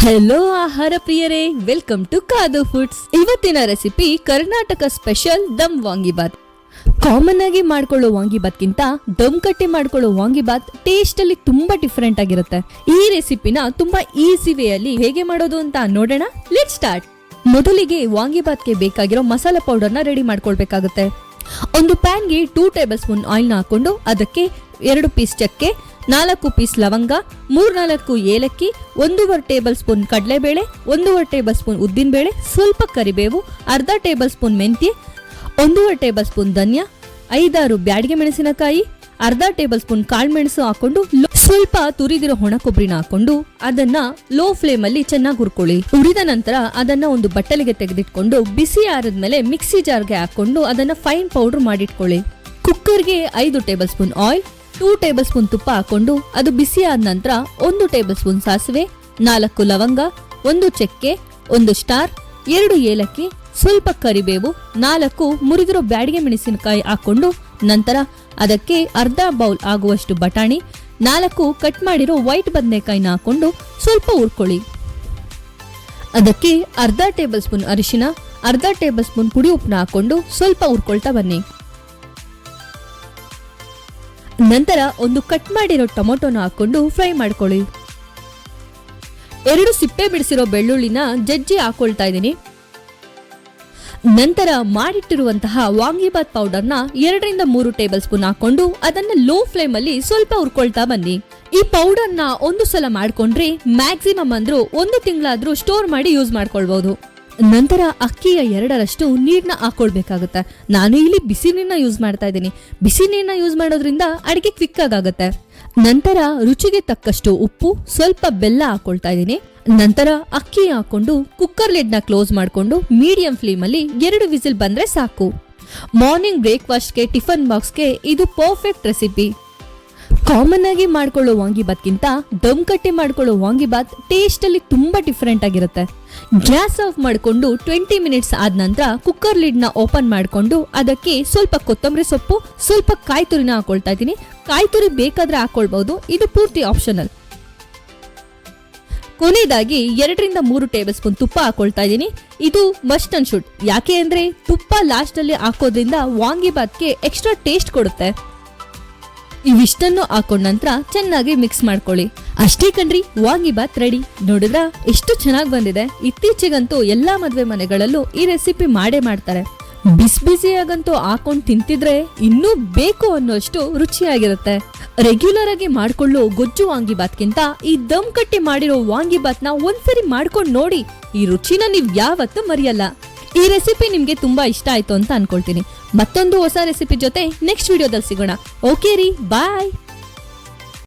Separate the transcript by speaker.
Speaker 1: Hello ಆಹಾರ ಪ್ರಿಯರೇ, welcome to ಕಾದು ಫುಡ್ಸ್. ಇವತ್ತಿನ ರೆಸಿಪಿ ಕರ್ನಾಟಕ ಸ್ಪೆಷಲ್ ದಮ್ ವಾಂಗಿಬಾತ್. ಕಾಮನ್ ಆಗಿ ಮಾಡ್ಕೊಳ್ಳೋ ವಾಂಗಿಬಾತ್ಗಿಂತ ದಮ್ ಕಟ್ಟಿ ಮಾಡ್ಕೊಳ್ಳೋ ವಾಂಗಿಬಾತ್ ಟೇಸ್ಟ್ ಅಲ್ಲಿ ತುಂಬಾ ಡಿಫರೆಂಟ್ ಆಗಿರುತ್ತೆ. ಈ ರೆಸಿಪಿನ ತುಂಬಾ ಈಸಿ ವೇ ಅಲ್ಲಿ ಹೇಗೆ ಮಾಡೋದು ಅಂತ ನೋಡೋಣ. Let's start. ಮೊದಲಿಗೆ ವಾಂಗಿಬಾತ್ಗೆ ಬೇಕಾಗಿರೋ ಮಸಾಲಾ ಪೌಡರ್ನ ರೆಡಿ ಮಾಡ್ಕೊಳ್ಬೇಕಾಗುತ್ತೆ. ಒಂದು ಪ್ಯಾನ್ಗೆ 2 ಟೇಬಲ್ ಸ್ಪೂನ್ ಆಯಿಲ್ ನ ಹಾಕೊಂಡು ಅದಕ್ಕೆ 2 ಪೀಸ್ ಚಕ್ಕೆ, 4 ಪೀಸ್ ಲವಂಗ, 3-4 ಏಲಕ್ಕಿ, 1.5 ಟೇಬಲ್ ಸ್ಪೂನ್ ಕಡಲೆಬೇಳೆ, 1.5 ಟೇಬಲ್ ಸ್ಪೂನ್ ಉದ್ದಿನಬೇಳೆ, ಸ್ವಲ್ಪ ಕರಿಬೇವು, ಅರ್ಧ ಟೇಬಲ್ ಸ್ಪೂನ್ ಮೆಂತ್ಯ, 1.5 ಟೇಬಲ್ ಸ್ಪೂನ್ ಧನಿಯಾ, 5-6 ಬ್ಯಾಡಗೆ ಮೆಣಸಿನಕಾಯಿ, ಅರ್ಧ ಟೇಬಲ್ ಸ್ಪೂನ್ ಕಾಳುಮೆಣಸು ಹಾಕೊಂಡು ಸ್ವಲ್ಪ ತುರಿದಿರೋ ಒಣ ಕೊಬ್ಬರಿನ ಹಾಕೊಂಡು ಅದನ್ನ ಲೋ ಫ್ಲೇಮ್ ಅಲ್ಲಿ ಚೆನ್ನಾಗಿ ಹುರ್ಕೊಳ್ಳಿ. ಹುರಿದ ನಂತರ ಅದನ್ನ ಒಂದು ಬಟ್ಟಲಿಗೆ ತೆಗೆದಿಟ್ಕೊಂಡು ಬಿಸಿ ಆರಿದ್ಮೇಲೆ ಮಿಕ್ಸಿ ಜಾರ್ಗೆ ಹಾಕೊಂಡು ಅದನ್ನ ಫೈನ್ ಪೌಡರ್ ಮಾಡಿಟ್ಕೊಳ್ಳಿ. ಕುಕ್ಕರ್ಗೆ 5 tablespoon oil, 2 tablespoon ತುಪ್ಪ ಹಾಕೊಂಡು ಅದು ಬಿಸಿ ಆದ ನಂತರ 1 ಟೇಬಲ್ ಸ್ಪೂನ್ ಸಾಸಿವೆ, 4 ಲವಂಗ, 1 ಚಕ್ಕೆ, 1 ಸ್ಟಾರ್, 2 ಏಲಕ್ಕಿ, ಸ್ವಲ್ಪ ಕರಿಬೇವು, 4 ಮುರಿದಿರೋ ಬ್ಯಾಡಿಗೆ ಮೆಣಸಿನಕಾಯಿ ಹಾಕೊಂಡು ನಂತರ ಅದಕ್ಕೆ ಅರ್ಧ ಬೌಲ್ ಆಗುವಷ್ಟು ಬಟಾಣಿ, 4 ಕಟ್ ಮಾಡಿರೋ ವೈಟ್ ಬದನೆಕಾಯಿನ ಹಾಕೊಂಡು ಸ್ವಲ್ಪ ಹುರ್ಕೊಳ್ಳಿ. ಅದಕ್ಕೆ ಅರ್ಧ ಟೇಬಲ್ ಸ್ಪೂನ್ ಅರಿಶಿನ, ಅರ್ಧ ಟೇಬಲ್ ಸ್ಪೂನ್ ಪುಡಿ ಉಪ್ಪನ್ನ ಹಾಕೊಂಡು ಸ್ವಲ್ಪ ಹುರ್ಕೊಳ್ತಾ ಬನ್ನಿ. ನಂತರ ಒಂದು ಕಟ್ ಮಾಡಿರೋ ಟೊಮೊಟೊನ ಹಾಕೊಂಡು ಫ್ರೈ ಮಾಡ್ಕೊಳ್ಳಿ. 2 ಸಿಪ್ಪೆ ಬಿಡಿಸಿರೋ ಬೆಳ್ಳುಳ್ಳಿನ ಜಜ್ಜಿ ಹಾಕೊಳ್ತಾ ಇದ್ದೀನಿ. ನಂತರ ಮಾಡಿಟ್ಟಿರುವಂತಹ ವಾಂಗಿಬಾತ್ ಪೌಡರ್ನ 2-3 ಟೇಬಲ್ ಸ್ಪೂನ್ ಹಾಕೊಂಡು ಅದನ್ನ ಲೋ ಫ್ಲೇಮ್ ಅಲ್ಲಿ ಸ್ವಲ್ಪ ಹುರ್ಕೊಳ್ತಾ ಬನ್ನಿ. ಈ ಪೌಡರ್ನ ಒಂದು ಸಲ ಮಾಡ್ಕೊಂಡ್ರೆ ಮ್ಯಾಕ್ಸಿಮಮ್ ಅಂದ್ರೂ 1 ತಿಂಗಳಾದ್ರೂ ಸ್ಟೋರ್ ಮಾಡಿ ಯೂಸ್ ಮಾಡ್ಕೊಳ್ಬಹುದು. ನಂತರ ಅಕ್ಕಿಯ 2ರಷ್ಟು ನೀರ್ನ ಹಾಕೊಳ್ಬೇಕಾಗುತ್ತೆ. ನಾನು ಇಲ್ಲಿ ಬಿಸಿ ನೀರ್ನ ಯೂಸ್ ಮಾಡ್ತಾ ಇದ್ದೀನಿ. ಬಿಸಿ ನೀರ್ನ ಯೂಸ್ ಮಾಡೋದ್ರಿಂದ ಅಡಿಗೆ ಕ್ವಿಕ್ ಆಗುತ್ತೆ. ನಂತರ ರುಚಿಗೆ ತಕ್ಕಷ್ಟು ಉಪ್ಪು, ಸ್ವಲ್ಪ ಬೆಲ್ಲ ಹಾಕೊಳ್ತಾ ಇದ್ದೀನಿ. ನಂತರ ಅಕ್ಕಿ ಹಾಕೊಂಡು ಕುಕ್ಕರ್ ಲಿಡ್ ನ ಕ್ಲೋಸ್ ಮಾಡ್ಕೊಂಡು ಮೀಡಿಯಂ ಫ್ಲೇಮ್ ಅಲ್ಲಿ 2 ವಿಸಿಲ್ ಬಂದ್ರೆ ಸಾಕು. ಮಾರ್ನಿಂಗ್ ಬ್ರೇಕ್ಫಾಸ್ಟ್ಗೆ, ಟಿಫನ್ ಬಾಕ್ಸ್ಗೆ ಇದು ಪರ್ಫೆಕ್ಟ್ ರೆಸಿಪಿ. ಕಾಮನ್ ಆಗಿ ಮಾಡ್ಕೊಳ್ಳೋ ವಾಂಗಿಬಾತ್ಗಿಂತ ದಮ್ ಕಟ್ಟಿ ಮಾಡ್ಕೊಳ್ಳೋ ವಾಂಗಿಬಾತ್ ಟೇಸ್ಟ್ ಅಲ್ಲಿ ತುಂಬಾ ಡಿಫರೆಂಟ್ ಆಗಿರುತ್ತೆ. ಗ್ಯಾಸ್ ಆಫ್ ಮಾಡ್ಕೊಂಡು 20 ಮಿನಿಟ್ಸ್ ಆದ ನಂತರ ಕುಕ್ಕರ್ ಲಿಡ್ ನ ಓಪನ್ ಮಾಡ್ಕೊಂಡು ಅದಕ್ಕೆ ಸ್ವಲ್ಪ ಕೊತ್ತಂಬರಿ ಸೊಪ್ಪು, ಸ್ವಲ್ಪ ಕಾಯಿ ತುರಿನ ಹಾಕೊಳ್ತಾ ಇದ್ದೀನಿ. ಕಾಯಿ ತುರಿ ಬೇಕಾದ್ರೆ ಹಾಕೊಳ್ಬಹುದು, ಇದು ಪೂರ್ತಿ ಆಪ್ಷನಲ್. ಕೊನೆಯದಾಗಿ 2-3 ಟೇಬಲ್ ಸ್ಪೂನ್ ತುಪ್ಪ ಹಾಕೊಳ್ತಾ ಇದ್ದೀನಿ. ಇದು ಮಸ್ಟ್ ಅಂಡ್ ಶುಡ್. ಯಾಕೆ ಅಂದ್ರೆ ತುಪ್ಪ ಲಾಸ್ಟ್ ಅಲ್ಲಿ ಹಾಕೋದ್ರಿಂದ ವಾಂಗಿಬಾತ್ಗೆ ಎಕ್ಸ್ಟ್ರಾ ಟೇಸ್ಟ್ ಕೊಡುತ್ತೆ. ಇವಿಷ್ಟನ್ನು ಹಾಕೊಂಡ ನಂತರ ಚೆನ್ನಾಗಿ ಮಿಕ್ಸ್ ಮಾಡ್ಕೊಳ್ಳಿ. ಅಷ್ಟೇ ಕಣ್ರಿ, ವಾಂಗಿಬಾತ್ ರೆಡಿ. ನೋಡಿದ್ರ ಎಷ್ಟು ಚೆನ್ನಾಗಿ ಬಂದಿದೆ. ಇತ್ತೀಚೆಗಂತೂ ಎಲ್ಲಾ ಮದ್ವೆ ಮನೆಗಳಲ್ಲೂ ಈ ರೆಸಿಪಿ ಮಾಡೇ ಮಾಡ್ತಾರೆ. ಬಿಸಿಯಾಗಂತೂ ಹಾಕೊಂಡ್ ತಿಂತಿದ್ರೆ ಇನ್ನೂ ಬೇಕು ಅನ್ನೋಷ್ಟು ರುಚಿಯಾಗಿರುತ್ತೆ. ರೆಗ್ಯುಲರ್ ಆಗಿ ಮಾಡ್ಕೊಳ್ಳೋ ಗೊಜ್ಜು ವಾಂಗಿಬಾತ್ಗಿಂತ ಈ ದಮ್ ಕಟ್ಟಿ ಮಾಡಿರೋ ವಾಂಗಿಬಾತ್ನ ಒಂದ್ಸರಿ ಮಾಡ್ಕೊಂಡು ನೋಡಿ. ಈ ರುಚಿನ ನೀವ್ ಯಾವತ್ತೂ ಮರೆಯಲ್ಲ. ಈ ರೆಸಿಪಿ ನಿಮ್ಗೆ ತುಂಬಾ ಇಷ್ಟ ಆಯ್ತು ಅಂತ ಅನ್ಕೊಳ್ತೀನಿ. ಮತ್ತೊಂದು ಹೊಸ ರೆಸಿಪಿ ಜೊತೆ ನೆಕ್ಸ್ಟ್ ವಿಡಿಯೋದಲ್ಲಿ ಸಿಗೋಣ. ಓಕೆ ರೀ, ಬಾಯ್.